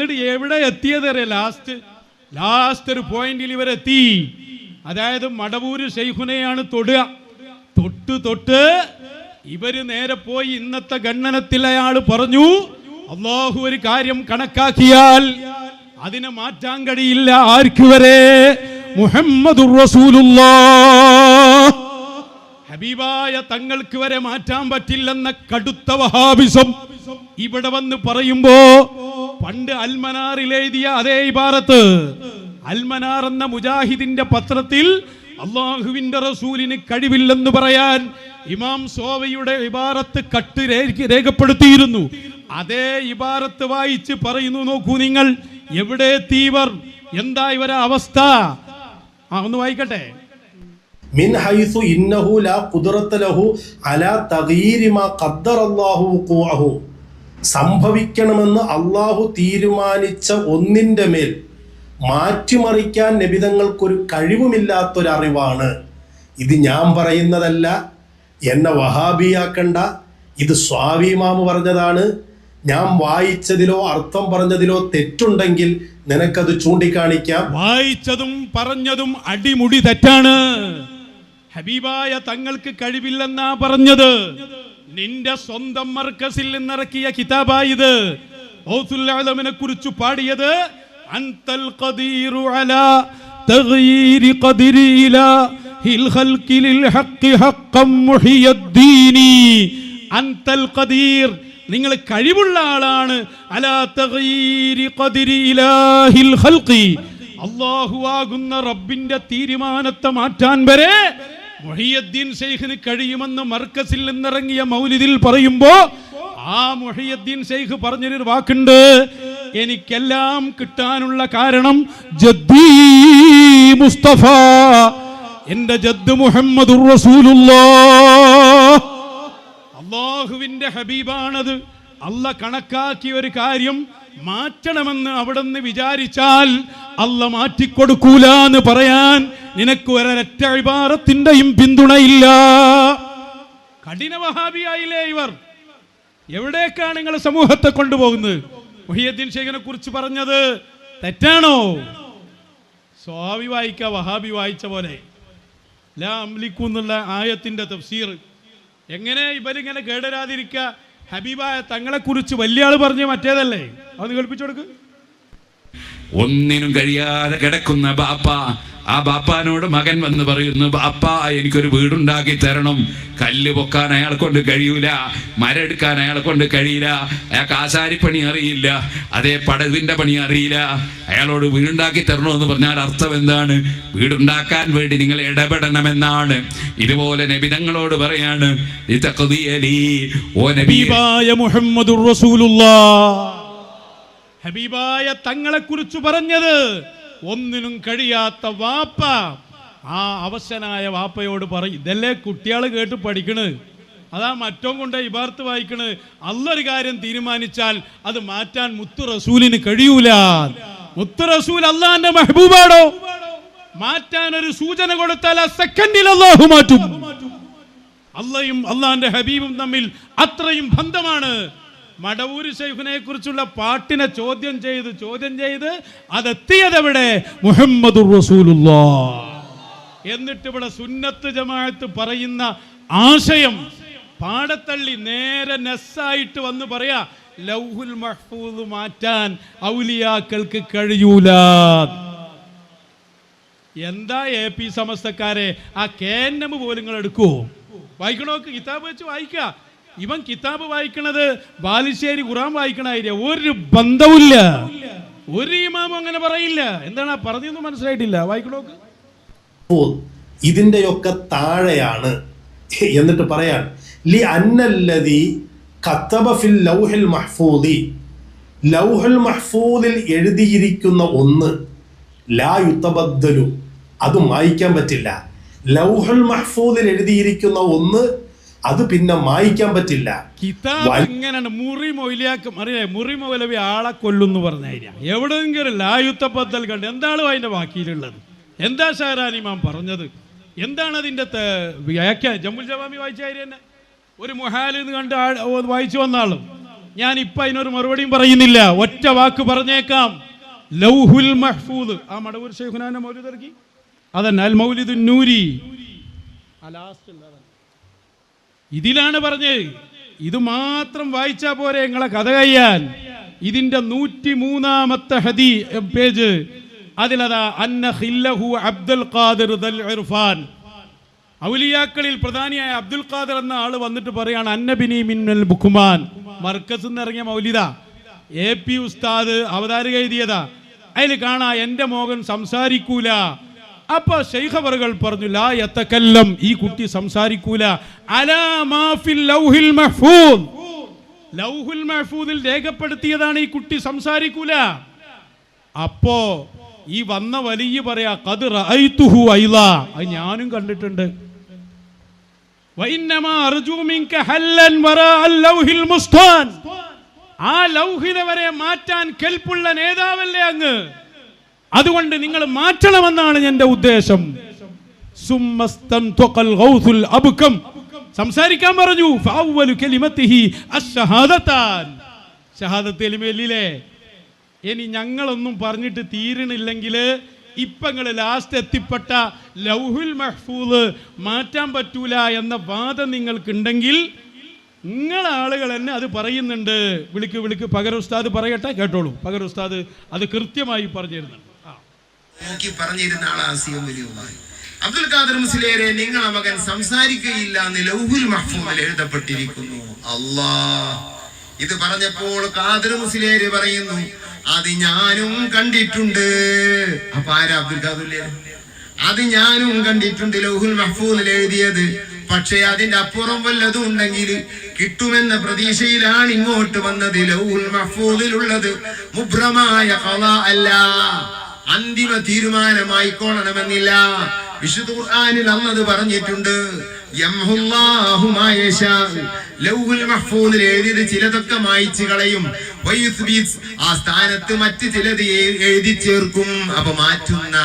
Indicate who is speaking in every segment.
Speaker 1: എന്നിട്ട് എവിടെ എത്തിയതറിയ ലാസ്റ്റ് ഒരു പോയിന്റിൽ ഇവരെത്തി. അതായത് മടവൂര് ശൈഖുനെയാണ് തൊട്ട് ഇവര് നേരെ പോയി ഇന്നത്തെ ഗണ്ണനത്തിൽ അയാൾ പറഞ്ഞു, അല്ലാഹു ഒരു കാര്യം കണക്കാക്കിയാൽ അതിനെ മാറ്റാൻ കഴിയില്ല. ആർക്ക് വരെ? മുഹമ്മദുർ റസൂലുള്ളാഹ്, ഹബീബായ തങ്ങൾക്ക് വരെ മാറ്റാൻ പറ്റില്ലെന്ന കടുത്ത വഹാബിസം ഇവിടെ വന്ന് പറയുമ്പോ, പണ്ട് അൽമനാറിൽ എഴുതിയ അതേ ഇബാറത്ത്, അൽമനാർ എന്ന മുജാഹിദിന്റെ പത്രത്തിൽ അള്ളാഹുവിന്റെ റസൂലിന് കഴിവില്ലെന്ന് പറയാൻ ഇമാം സോവയുടെ ഇബാറത്ത് കട്ട് രേഖപ്പെടുത്തിയിരുന്നു. അതേ ഇബാറത്ത് വായിച്ച് പറയുന്നു, നോക്കൂ നിങ്ങൾ, എവിടെ എത്തിയവർ, എന്താ ഇവരെ അവസ്ഥ? ഒന്ന് വായിക്കട്ടെ.
Speaker 2: മിൻ ഹൈസു ഇന്നഹു ലാ ഖുദ്റത ലഹു അലാ തഗ്യീരി മാ ഖദ്ദറല്ലാഹു വുഖൂഅഹു, സംഭവിക്കണമെന്ന് അള്ളാഹു തീരുമാനിച്ച ഒന്നിന്റെ മേൽ മാറ്റിമറിക്കാൻ നബിതങ്ങൾക്കൊരു കഴിവുമില്ലാത്തൊരറിവാണ്. ഇത് ഞാൻ പറയുന്നതല്ല, എന്നെ വഹാബിയാക്കണ്ട, ഇത് സ്വാവിമാമ് പറഞ്ഞതാണ്. ഞാൻ വായിച്ചതിലോ അർത്ഥം പറഞ്ഞതിലോ തെറ്റുണ്ടെങ്കിൽ നിനക്കത് ചൂണ്ടിക്കാണിക്കാം.
Speaker 1: വായിച്ചതും പറഞ്ഞതും അടിമുടി തെറ്റാണ്. ഹബീബായ തങ്ങൾക്ക് കഴിവില്ലെന്നാ പറഞ്ഞത്. നിന്റെ സ്വന്തം മർക്കസിൽ നിന്നിറക്കിയ കിതാബായത്. ഔസുൽ ആലമിനെ കുറിച്ച് പാടിയത് അൻതൽ ഖദീറു അലാ തഗ്യീരി ഖദരി ഇലാഹിൽ ഖൽഖി ലിൽ ഹഖ് ഹഖ്ഖൻ മുഹിയദ്ദീനി. അൻതൽ ഖദീർ, നിങ്ങൾ കഴിവുള്ള ആളാണ്. അലാ തഗ്യീരി ഖദരി ഇലാഹിൽ ഖൽഖി, അല്ലാഹു ആകുന്ന റബ്ബിന്റെ തീരുമാനത്തെ മാറ്റാൻ വരെ മുഹിയദ്ദീൻ ശൈഖിന് കഴിയുമെന്ന് മർക്കസിൽ നിന്നിറങ്ങിയ മൗലിദിൽ പറയുമ്പോ, ആ മുഹിയദ്ദീൻ ശൈഖ് പറഞ്ഞൊരു വാക്കുണ്ട്, എനിക്കെല്ലാം കിട്ടാനുള്ള കാരണം ജദ്ദീ മുസ്തഫ, എന്റെ ജദ്ദ് മുഹമ്മദുർ റസൂലുള്ളാഹ്, അല്ലാഹുവിന്റെ ഹബീബാണത്. അല്ല കണക്കാക്കിയ ഒരു കാര്യം മാറ്റണമെന്ന് അവിടുന്ന് വിചാരിച്ചാൽ അല്ല മാറ്റിക്കൊടുക്കൂല എന്ന് പറയാൻ നിനക്ക് ഒരൊറ്റ ഇബാറത്തിന്റെയും പിന്തുണയില്ല. കഠിന വഹാബിയായില്ലേ ഇവർ? എവിടേക്കാണ് നിങ്ങൾ സമൂഹത്തെ കൊണ്ടുപോകുന്നത്? മുഹിയദ്ദീൻ ശൈഖിനെ കുറിച്ച് പറഞ്ഞത് തെറ്റാണോ? സ്വാവി വായിക്ക, വഹാബി വായിച്ച പോലെ. ലാ അംലിക്കു എന്നുള്ള ആയത്തിന്റെ തഫ്സീർ എങ്ങനെ ഇവരിങ്ങനെ കേടരാതിരിക്കുക? ഹബീബായ തങ്ങളെ കുറിച്ച് വലിയ ആള് പറഞ്ഞ മറ്റേതല്ലേ, അത് കേൾപ്പിച്ചു കൊടുക്ക്.
Speaker 3: ഒന്നിനും കഴിയാതെ കിടക്കുന്ന ബാപ്പ, ആ ബാപ്പാനോട് മകൻ വന്ന് പറയുന്നു, ബാപ്പ എനിക്കൊരു വീടുണ്ടാക്കി തരണം. കല്ല് പൊക്കാൻ അയാളെ കൊണ്ട് കഴിയൂല, മരം എടുക്കാൻ അയാളെ കൊണ്ട് കഴിയില്ല, അയാൾക്ക് ആശാരിപ്പണി അറിയില്ല, അതേ പടവിന്റെ പണി അറിയില്ല. അയാളോട് വീടുണ്ടാക്കി തരണമെന്ന് പറഞ്ഞാൽ അർത്ഥം എന്താണ്? വീടുണ്ടാക്കാൻ വേണ്ടി നിങ്ങൾ ഇടപെടണമെന്നാണ്. ഇതുപോലെ നബിതങ്ങളോട് പറയാണ്, ഓ നബിയായ
Speaker 1: മുഹമ്മദുർ റസൂലുള്ളാഹ്, ഹബീബായ തങ്ങളെ കുറിച്ച് പറഞ്ഞത് ഒന്നിനും കഴിയാത്ത വാപ്പ ആ അവശനായ വാപ്പയോട് പറയും. ഇതല്ലേ കുട്ടികൾ കേട്ട് പഠിക്കണ്. അതാ മറ്റോ കൊണ്ട് ഇബാർത്ത് വായിക്കണ്. അല്ലൊരു കാര്യം തീരുമാനിച്ചാൽ അത് മാറ്റാൻ മുത്തു റസൂലിന് കഴിയൂല. മുത്തു റസൂൽ അള്ളാന്റെ മെഹബൂബാണോ? മാറ്റാൻ ഒരു സൂചന കൊടുത്താൽ ആ സെക്കൻഡിൽ അല്ലാഹു മാറ്റും. അള്ളയും അള്ളാന്റെ ഹബീബും തമ്മിൽ അത്രയും ബന്ധമാണ്. മടവൂര് ശൈഖിനെ കുറിച്ചുള്ള പാട്ടിനെ ചോദ്യം ചെയ്ത് അതെത്തിയതെവിടെ? മുഹമ്മദുർ റസൂലുള്ളാഹ്. എന്നിട്ട് ഇവിടെ സുന്നത്ത് ജമാഅത്ത് പറയുന്ന ആശയം പാടത്തള്ളി നേരെ നെസ്സായിട്ട് വന്ന് പറയാ, ലൗഹുൽ മഹ്ഫൂദ് മാറ്റാൻ ഔലിയാക്കൾക്ക് കഴിയൂല. എന്താ AP സമസ്തക്കാരെ, ആ കേന്നമ് പോലും നിങ്ങൾ എടുക്കുവോ? വായിക്കണോക്ക് കിതാബ് വെച്ച് വായിക്കുക. ഇവൻ കിതാബ് വായിക്കണത് ബാലുശ്ശേരി ഖുർആൻ വായിക്കണായിരിക്കും. ഒരു ബന്ധവുമില്ല. ഒരു ഇമാമും അങ്ങനെ പറയില്ല. എന്താണ് പറഞ്ഞതെന്ന് മനസ്സിലായിട്ടില്ല. വായിക്കണോക്ക്.
Speaker 2: ഇതിന്റെയൊക്കെ താഴെയാണ്. എന്നിട്ട് പറയാൻ ലി അന്നല്ലദി കതബ ഫിൽ ലൗഹിൽ മഹ്ഫൂദി, ലൗഹുൽ മഹ്ഫൂദിൽ എഴുതിയിരിക്കുന്ന ഒന്ന് ലാ യുതബദ്ദലു, അത് മായ്ക്കാൻ പറ്റില്ല. ലൗഹുൽ മഹ്ഫൂദിൽ എഴുതിയിരിക്കുന്ന ഒന്ന് അത് പിന്നെ മായ്ക്കാൻ പറ്റില്ല.
Speaker 1: കിതാബ് എങ്ങനെയാണ്? മുറി മൊയിലിയാക്കും അറിയാം. മുറി മൗലവി ആളെ കൊല്ലുന്നു പറഞ്ഞാൽ എവിടെയെങ്കിലും ലായുത്തപ്പത്തൽ കണ്ട് എന്താണ് അതിന്റെ ബാക്കിയിലുള്ളത്? എന്താ ഷാരാനിമാം പറഞ്ഞത്? എന്താണ് അതിന്റെ വ്യാഖ്യാനം? ജമ്മുൽ ജവാമി വായിച്ച കാര്യം തന്നെ ഒരു മുഹാലിന്ന് കണ്ട് വായിച്ചു വന്നാളും ഞാൻ ഇപ്പൊ അതിനൊരു മറുപടിയും പറയുന്നില്ല, ഒറ്റ വാക്ക് പറഞ്ഞേക്കാം. ലൗഹുൽ മഹ്ഫൂദ്, ആ മടവൂർ ശൈഖുനാന്റെ മൗലിദ് ഇറക്കി, അതന്നെ അൽ മൗലിദുൻ നൂരി, ഇതിലാണ് പറഞ്ഞത്. ഇത് മാത്രം വായിച്ചാ പോരെ നിങ്ങളെ കഥ കഴിയാൻ. ഇതിന്റെ 103-ാമത്തെ പേജ്, അതിലതാ അന്ന ഖില്ലഹു അബ്ദുൽ ഖാദിർ ദൽ ഇർഫാൻ, ഔലിയാക്കളിൽ പ്രധാനിയായ അബ്ദുൽ ഖാദിർ എന്ന ആള് വന്നിട്ട് പറയാണ് അന്നബിനി മിന്നൽ ബുഖ്മാൻ, മർക്കസ് ഇറങ്ങിയ മൗലിദ, AP ഉസ്താദ് അവതാരിക എഴുതിയതാ. അതിൽ കാണാ എന്റെ മോഹൻ സംസാരിക്കൂല. അപ്പൊ ശൈഖ് അവറുകൾ പറഞ്ഞു ലാ യതകല്ലം, ഈ കുട്ടി സംസാരിക്കൂല. അലാ മാ ഫിൽ ലൗഹിൽ മഹ്ഫൂദ്, ലൗഹുൽ മഹ്ഫൂദിൽ രേഖപ്പെടുത്തിയതാണ് ഈ കുട്ടി സംസാരിക്കൂല. അപ്പോ ഈ വന്ന വലിയ പറയാ ഖദ് റഅയ്തുഹു ഐളാ, അത് ഞാനും കണ്ടിട്ടുണ്ട്. വഇന്നമാ അർജു മിൻക ഹല്ലൻ വറാ അൽ ലൗഹിൽ മുസ്താൻ, ആ ലൗഹിനെ വരെ മാറ്റാൻ കെൽപ്പുള്ള നേതാവല്ലേ അങ്ങ്, അതുകൊണ്ട് നിങ്ങൾ മാറ്റണമെന്നാണ് എന്റെ ഉദ്ദേശം. സുമ്മസ്തൻതഖൽ ഗൗസുൽ അബ്കം, സംസാരിക്കാൻ പറഞ്ഞു. ഫഅവ്വലു കലിമത്തിഹി അശ്ശഹാദതാൻ, ഷഹാദത്ത് കലിമയില്ലേ. ഇനി ഞങ്ങളൊന്നും പറഞ്ഞിട്ട് തീരണില്ലെങ്കിൽ ഇപ്പൊ നിങ്ങൾ ലാസ്റ്റ് എത്തിപ്പെട്ട ലൗഹുൽ മഹ്ഫൂദ് മാറ്റാൻ പറ്റൂല എന്ന വാദം നിങ്ങൾക്കുണ്ടെങ്കിൽ നിങ്ങളെ ആളുകൾ തന്നെ അത് പറയുന്നുണ്ട്. വിളിക്ക് പകരം ഉസ്താദ് പറയട്ടെ, കേട്ടോളൂ. പകരം ഉസ്താദ് അത് കൃത്യമായി പറഞ്ഞിരുന്നുണ്ട്.
Speaker 4: നോക്കി പറഞ്ഞിരുന്ന ആളാസിയും വലിയുമായി അബ്ദുൽ ഖാദിർ മുസ്ലിയാരെ, നിങ്ങളെ മകൻ സംസാരിക്കുകയില്ല എന്ന് ലൗഹുൽ മഹ്ഫൂദിൽ എഴുതപ്പെട്ടിരിക്കുന്നു. അല്ലാഹ്, ഇത് പറഞ്ഞപ്പോൾ ഖാദിർ മുസ്ലിയാര് പറയുന്നു അത് ഞാനും കണ്ടിട്ടുണ്ട്. അപ്പൊ ആരാ അബ്ദുൽ ഖാദിർ? അത് ഞാനും കണ്ടിട്ടുണ്ട് ലൗഹുൽ മഹ്ഫൂദിൽ എഴുതിയത്. പക്ഷേ അതിന്റെ അപ്പുറം വല്ലതും ഉണ്ടെങ്കിൽ കിട്ടുമെന്ന പ്രതീക്ഷയിലാണ് ഇങ്ങോട്ട് വന്നത്. ലൗഹുൽ മഹ്ഫൂദിലുള്ളത് മുബ്രമായ ഖളാ അല്ല, അന്തിമ തീരുമാനമായിക്കോളണമെന്നില്ല. വിശുദ്ധ ഖുർആനിൽ അല്ലാഹു പറഞ്ഞിട്ടുണ്ട് യംഹുല്ലാഹു മാ യശാ, ലൗഹുൽ മഹ്ഫൂദിൽ എഴുതിയത് ചിലതൊക്കെ മായ്ച്ചു കളയും. വയുസ്ബിത്, ആ സ്ഥാനത്ത് മറ്റ് ചിലത് എഴുതി ചേർക്കും. അപ്പൊ മാറ്റുന്ന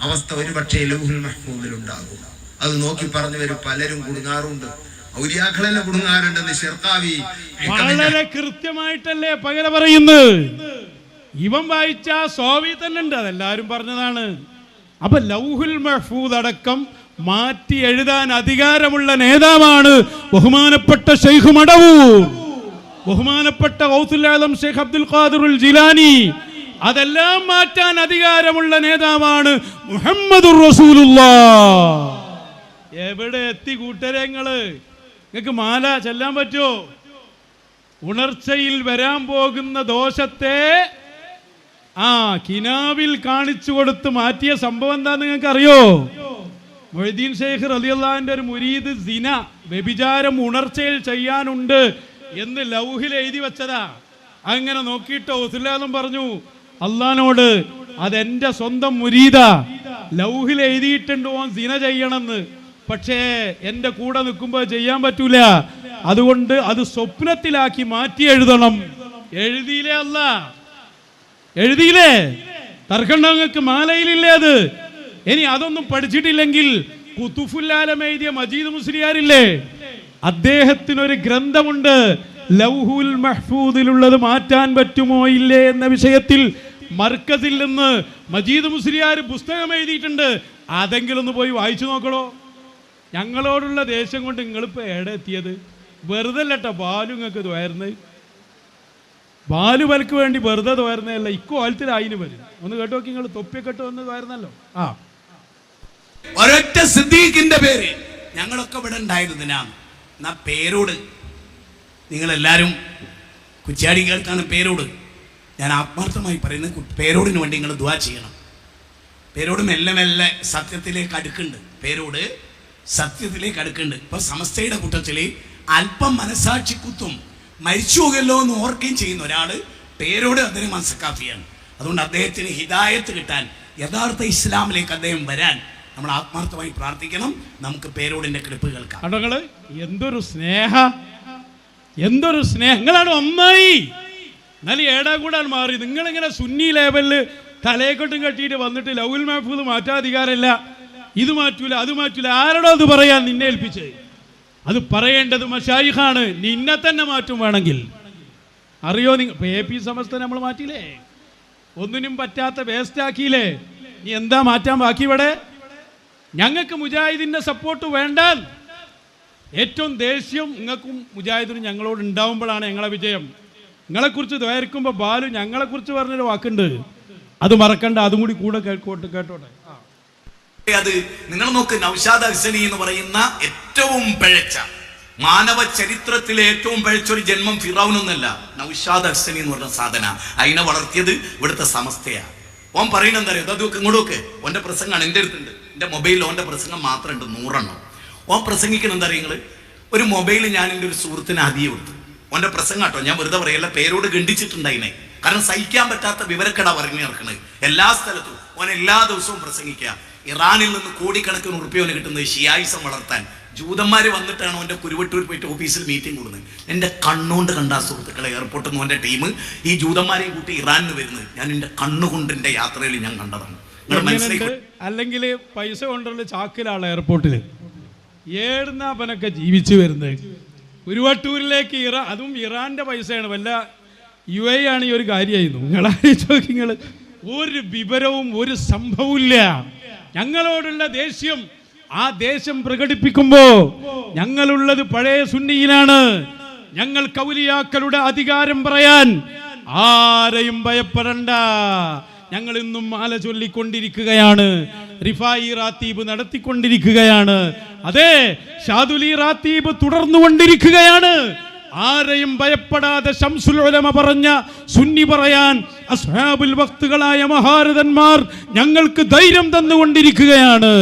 Speaker 4: അവസ്ഥ ഒരുപക്ഷെ ലൗഹുൽ മഹ്ഫൂദിൽ ഉണ്ടാകും. അത് നോക്കി പറഞ്ഞവര് പലരും കുടുങ്ങാറുണ്ട്, ഔലിയാക്കളെല്ലാം കുടുങ്ങാറുണ്ടെന്ന് ഷെർഖാവി
Speaker 1: വളരെ കൃത്യമായിട്ടല്ലേ പകര പറയുന്നത്. ഇവൻ വായിച്ച സോവി തന്നെ ഉണ്ട്, അതെല്ലാരും പറഞ്ഞതാണ്. അപ്പൊ ലൗഹുൽ മഹ്ഫൂദ് അടക്കം മാറ്റി എഴുതാൻ അധികാരമുള്ള നേതാവാണ് ബഹുമാനപ്പെട്ട ശൈഖ് മടവൂർ, ബഹുമാനപ്പെട്ട ഗൗസുൽ ആലം ശൈഖ് അബ്ദുൽ ഖാദിർ ജിലാനി. അതെല്ലാം മാറ്റാൻ അധികാരമുള്ള നേതാവാണ് മുഹമ്മദുർ റസൂലുള്ളാഹ്. എവിടെ എത്തി കൂട്ടരെ നിങ്ങൾക്ക് മാല ചെല്ലാൻ പറ്റുമോ? ഉണർച്ചയിൽ വരാൻ പോകുന്ന ദോഷത്തെ കിനാവിൽ കാണിച്ചു കൊടുത്ത് മാറ്റിയ സംഭവം എന്താന്ന് നിങ്ങൾക്ക് അറിയോ? മൊയ്തീൻ ശൈഖ് റളിയല്ലാഹുവിന്റെ ഒരു മുരീദ് സിന, വ്യഭിചാരം ഉണർച്ചയിൽ ചെയ്യാനുണ്ട് എന്ന് ലൗഹിൽ എഴുതി വെച്ചതാ. അങ്ങനെ നോക്കിയിട്ട് റസൂലുള്ളാഹി പറഞ്ഞു അള്ളാഹിനോട്, അതെന്റെ സ്വന്തം മുരീദാ, ലൗഹിൽ എഴുതിയിട്ടുണ്ട് ഓൻ സിന ചെയ്യണമെന്ന്, പക്ഷേ എന്റെ കൂടെ നിൽക്കുമ്പോൾ ചെയ്യാൻ പറ്റൂല, അതുകൊണ്ട് അത് സ്വപ്നത്തിലാക്കി മാറ്റി എഴുതണം. എഴുതിയില്ലേ അല്ല? എഴുതിയില്ലേ? തർക്കണ്ടങ്ങൾക്ക് മാലയിലില്ലേ അത്? ഇനി അതൊന്നും പഠിച്ചിട്ടില്ലെങ്കിൽ കുതുഫുൽ-ആലം എഴുതിയ മജീദ് മുസ്ലിയാരില്ലേ, അദ്ദേഹത്തിനൊരു ഗ്രന്ഥമുണ്ട്, ലൗഹുൽ മഹ്ഫൂദിലുള്ളത് മാറ്റാൻ പറ്റുമോ ഇല്ലേ എന്ന വിഷയത്തിൽ മർക്കസിൽ നിന്ന് മജീദ് മുസ്ലിയാർ പുസ്തകം എഴുതിയിട്ടുണ്ട്. അതെങ്കിലും ഒന്ന് പോയി വായിച്ചു നോക്കണോ. ഞങ്ങളോടുള്ള ദേഷ്യം കൊണ്ട് നിങ്ങളിപ്പോൾ എവിടെ എത്തിയത്? വെറുതെ അല്ലട്ടോ ബാലു നിങ്ങൾക്ക് തോരുന്നത്, ബാലു വലക്ക് വേണ്ടി വെറുതെ തോരുന്നതല്ല, ഇക്കോലത്തിൽ അതിന് വരും. ഒന്ന് കേട്ടോ, നിങ്ങൾ തൊപ്പിയൊക്കെ വന്ന് തോരുന്നല്ലോ.
Speaker 5: ഒരൊറ്റ സിദ്ദീഖിന്റെ പേര് ഞങ്ങളൊക്കെ ഇവിടെ ഉണ്ടായിരുന്നതിനാണ്. എന്നാ പേരോട് നിങ്ങളെല്ലാവരും കുറ്റ്യാടി കേൾക്കാണ് പേരോട്. ഞാൻ ആത്മാർത്ഥമായി പറയുന്നത്, പേരോടിന് വേണ്ടി നിങ്ങൾ ദുആ ചെയ്യണം. പേരോട് മെല്ലെ മെല്ലെ സത്യത്തിലേക്ക് അടുക്കുന്നുണ്ട്. പേരോട് സത്യത്തിലേക്ക് അടുക്കുന്നുണ്ട്. ഇപ്പൊ സമസ്തയുടെ കൂട്ടത്തിൽ അല്പം മനസാക്ഷി കുത്തും മരിച്ചു പോകല്ലോ എന്ന് ഓർക്കുകയും ചെയ്യുന്ന ഒരാള് പേരോട് അതിന് മനസ്സക്കാഫിയാണ്. അതുകൊണ്ട് അദ്ദേഹത്തിന് ഹിദായത്ത് കിട്ടാൻ, യഥാർത്ഥ ഇസ്ലാമിലേക്ക് അദ്ദേഹം വരാൻ നമ്മൾ ആത്മാർത്ഥമായി പ്രാർത്ഥിക്കണം. നമുക്ക് പേരോടിന്റെ ക്ലിപ്പ് കേൾക്കാം.
Speaker 1: എന്തൊരു സ്നേഹ, എന്തൊരു സ്നേഹങ്ങളാണ്. ഒന്നായി എന്നാലും ഏടാ കൂടാൻ മാറി. നിങ്ങളിങ്ങനെ സുന്നി ലേബലില് തലയെക്കൊട്ടും കെട്ടിയിട്ട് വന്നിട്ട് ലൗഹുൽ മഹ്ഫൂദ് മാറ്റാൻ അധികാരമില്ല, ഇത് മാറ്റൂല അത് മാറ്റൂല. ആരോടോ അത് പറയാൻ നിന്നെ ഏൽപ്പിച്ചത്? അത് പറയേണ്ടത് മശായിഖാണ്. നിന്നെ തന്നെ മാറ്റും വേണമെങ്കിൽ. അറിയോ നിങ്ങൾ? AP സമസ്ത നമ്മൾ മാറ്റിയില്ലേ? ഒന്നിനും പറ്റാത്ത വേസ്റ്റ് ആക്കിയില്ലേ? ഇനി എന്താ മാറ്റാൻ ബാക്കി ഇവിടെ? ഞങ്ങൾക്ക് മുജാഹിദിൻ്റെ സപ്പോർട്ട് വേണ്ട. ഏറ്റവും ദേഷ്യം നിങ്ങൾക്കും മുജാഹിദിനും ഞങ്ങളോട് ഉണ്ടാവുമ്പോഴാണ് ഞങ്ങളെ വിജയം. നിങ്ങളെക്കുറിച്ച് ദ്വയർക്കുമ്പോൾ ബാലു ഞങ്ങളെക്കുറിച്ച് പറഞ്ഞൊരു വാക്കുണ്ട്, അത് മറക്കണ്ട, അതും കൂടി കൂടെ കേട്ടോട്ടെ.
Speaker 5: അത് നിങ്ങൾ നോക്ക്, നൗഷാദ് അഹ്സനി എന്ന് പറയുന്ന ഏറ്റവും പിഴച്ച, മാനവ ചരിത്രത്തിലെ ഏറ്റവും പിഴച്ചൊരു ജന്മം ഫിറൗനൊന്നല്ല, നൗഷാദ് അഹ്സനി എന്ന് പറഞ്ഞ സാധന. അതിനെ വളർത്തിയത് ഇവിടുത്തെ സമസ്തയാ. ഓൻ പറയുന്നത് എന്താ അറിയോ? അതൊക്കെ ഇങ്ങോട്ടൊക്കെ ഓൻ്റെ പ്രസംഗമാണ് എൻ്റെ അടുത്തുണ്ട്, എൻ്റെ മൊബൈലിൽ ഓൻ്റെ പ്രസംഗം മാത്രമുണ്ട് 100 എണ്ണം. ഓൻ പ്രസംഗിക്കണം എന്താ അറിയുങ്ങൾ? ഒരു മൊബൈൽ ഞാൻ എൻ്റെ ഒരു സുഹൃത്തിന് ആദ്യം കൊടുത്തു. ഓൻ്റെ പ്രസംഗം കേട്ടോ, ഞാൻ വെറുതെ പറയല്ല, പേരോട് ഗണ്ഡിച്ചിട്ടുണ്ടായിനെ. കാരണം സഹിക്കാൻ പറ്റാത്ത വിവരക്കട പറഞ്ഞു നടക്കണത് എല്ലാ സ്ഥലത്തും. ഓൻ എല്ലാ ദിവസവും പ്രസംഗിക്കുക. ഇറാനിൽ നിന്ന് കോടിക്കണക്കിന് ഉറുപ്പിയോന് കിട്ടുന്നത് ഷിയായിസം വളർത്താൻ. ജൂതന്മാർ വന്നിട്ടാണ് ഓൻ്റെ കുരുവട്ടൂർ പോയിട്ട് ഓഫീസിൽ മീറ്റിംഗ് കൂടുന്നത്. എൻ്റെ കണ്ണുകൊണ്ട് കണ്ട സുഹൃത്തുക്കളെ, എയർപോർട്ടിൽ നിന്ന് ഓൻ്റെ ടീം ഈ ജൂതന്മാരെയും കൂട്ടി ഇറാനിൽ വരുന്നത് ഞാൻ എൻ്റെ കണ്ണുകൊണ്ട് എൻ്റെ യാത്രയിൽ ഞാൻ കണ്ടതാണ്.
Speaker 1: അല്ലെങ്കിൽ പൈസ കൊണ്ടുള്ള ചാക്കിലാണ് എയർപോർട്ടിൽ ഏടുന്നാപ്പനൊക്കെ ജീവിച്ചു വരുന്നത്. കുരുവട്ടൂരിലേക്ക് അതും ഇറാന്റെ പൈസയാണ്, വല്ല UAE ആണ് ഈ ഒരു കാര്യമായിരുന്നു. നിങ്ങൾ ഒരു വിവരവും ഒരു സംഭവവും ഇല്ല. ഞങ്ങളോടുള്ള ദേഷ്യം, ആ ദേഷ്യം പ്രകടിപ്പിക്കുമ്പോ ഞങ്ങളുള്ളത് പഴയ സുന്നിയിലാണ്. ഞങ്ങൾ കൗലിയാക്കളുടെ അധികാരം പറയാൻ ആരെയും ഭയപ്പെടണ്ട. ഞങ്ങൾ ഇന്നും മാല ചൊല്ലിക്കൊണ്ടിരിക്കുകയാണ്, റിഫായി റാത്തീബ് നടത്തിക്കൊണ്ടിരിക്കുകയാണ്, അതെ ഷാദുലി റാത്തീബ് തുടർന്നുകൊണ്ടിരിക്കുകയാണ്. ആരെയും ഭയപ്പെടാതെ ശംസുൽ ഉലമ പറഞ്ഞ സുന്നി പറയാൻ അസ്ഹാബുൽ വഖ്തുകളായ മഹാരഥന്മാർ ഞങ്ങൾക്ക് ധൈര്യം തന്നുകൊണ്ടിരിക്കുകയാണ്.